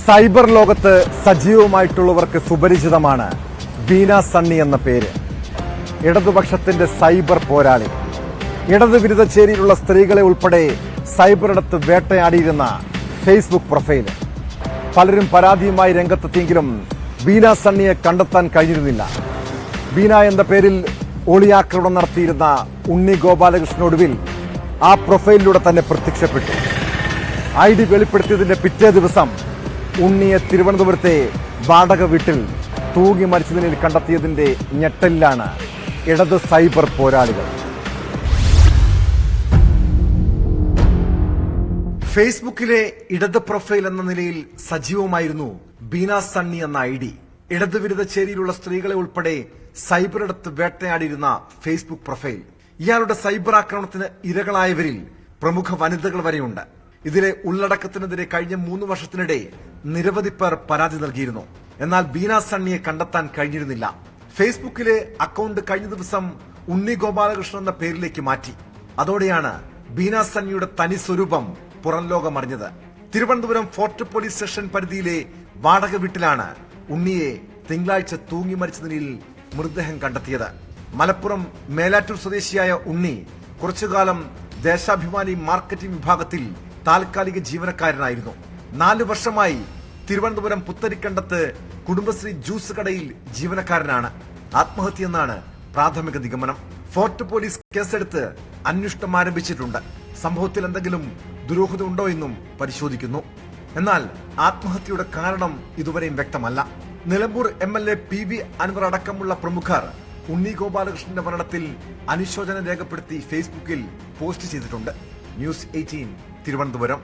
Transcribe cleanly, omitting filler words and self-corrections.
Cyber ലോകത്ത് സജീവമായിട്ടുള്ളവർക്ക് സുപരിചിതമാണ് ബീന സണ്ണി എന്ന പേര്. ഇടതുപക്ഷത്തിന്റെ സൈബർ പോരാളി. ഇടതുവിരുദ്ധ ചേരിയിലുള്ള സ്ത്രീകളെ ഉൾപ്പെടെ സൈബറിടത്ത് വേട്ടയാടിയിരുന്ന ഫേസ്ബുക്ക് പ്രൊഫൈൽ. പലരും പരാതിയുമായി രംഗത്തെത്തിയെങ്കിലും ബീന സണ്ണിയെ കണ്ടെത്താൻ കഴിഞ്ഞിരുന്നില്ല. ബീന എന്ന പേരിൽ ഒളിയാക്രമണം നടത്തിയിരുന്ന ഉണ്ണി ഗോപാലകൃഷ്ണനൊടുവിൽ ആ പ്രൊഫൈലിലൂടെ തന്നെ പ്രത്യക്ഷപ്പെട്ടു. ID വെളിപ്പെടുത്തിയതിന്റെ പിറ്റേ ദിവസം ഉണ്ണിയെ തിരുവനന്തപുരത്തെ വാടക വീട്ടിൽ തൂങ്ങി മരിച്ച നിലയിൽ കണ്ടെത്തിയതിന്റെ ഞെട്ടലിലാണ് ഇടത് സൈബർ പോരാളികൾ. ഫേസ്ബുക്കിലെ ഇടത് പ്രൊഫൈൽ എന്ന നിലയിൽ സജീവമായിരുന്നു ബീന സണ്ണി എന്ന ID. ഇടതുവിരുദ്ധ ചേരിയിലുള്ള സ്ത്രീകളെ ഉൾപ്പെടെ സൈബറിടത്ത് വേട്ടയാടിയിരുന്ന ഫേസ്ബുക്ക് പ്രൊഫൈൽ. ഇയാളുടെ സൈബർ ആക്രമണത്തിന് ഇരകളായവരിൽ പ്രമുഖ വനിതകൾ വരെയുണ്ട്. ഇതിലെ ഉള്ളടക്കത്തിനെതിരെ കഴിഞ്ഞ 3 വർഷത്തിനിടെ നിരവധി പേർ പരാതി നൽകിയിരുന്നു. എന്നാൽ ബീന സണ്ണിയെ കണ്ടെത്താൻ കഴിഞ്ഞിരുന്നില്ല. ഫേസ്ബുക്കിലെ അക്കൗണ്ട് കഴിഞ്ഞ ദിവസം ഉണ്ണി ഗോപാലകൃഷ്ണൻ എന്ന പേരിലേക്ക് മാറ്റി. അതോടെയാണ് ബീന സണ്ണിയുടെ തനി സ്വരൂപം പുറം ലോകം അറിഞ്ഞത്. തിരുവനന്തപുരം ഫോർട്ട് പോലീസ് സ്റ്റേഷൻ പരിധിയിലെ വാടക വീട്ടിലാണ് ഉണ്ണിയെ തിങ്കളാഴ്ച തൂങ്ങി മരിച്ച നിലയിൽ മൃതദേഹം കണ്ടെത്തിയത്. മലപ്പുറം മേലാറ്റൂർ സ്വദേശിയായ ഉണ്ണി കുറച്ചുകാലം ദേശാഭിമാനി മാർക്കറ്റിംഗ് വിഭാഗത്തിൽ താൽക്കാലിക ജീവനക്കാരനായിരുന്നു. 4 വർഷമായി തിരുവനന്തപുരം പുത്തരിക്കണ്ടത്ത് കുടുംബശ്രീ ജ്യൂസ് കടയിൽ ജീവനക്കാരനാണ്. ആത്മഹത്യയെന്നാണ് പ്രാഥമിക നിഗമനം. ഫോർട്ട് പോലീസ് കേസെടുത്ത് അന്വേഷണം ആരംഭിച്ചിട്ടുണ്ട്. സംഭവത്തിൽ എന്തെങ്കിലും ദുരൂഹത ഉണ്ടോ എന്നും പരിശോധിക്കുന്നു. എന്നാൽ ആത്മഹത്യയുടെ കാരണം ഇതുവരെയും വ്യക്തമല്ല. നിലമ്പൂർ MLA PV അൻവർ അടക്കമുള്ള പ്രമുഖർ ഉണ്ണി ഗോപാലകൃഷ്ണന്റെ മരണത്തിൽ അനുശോചനം രേഖപ്പെടുത്തി ഫേസ്ബുക്കിൽ പോസ്റ്റ് ചെയ്തിട്ടുണ്ട്. ന്യൂസ് 18 തിരുവനന്തപുരം.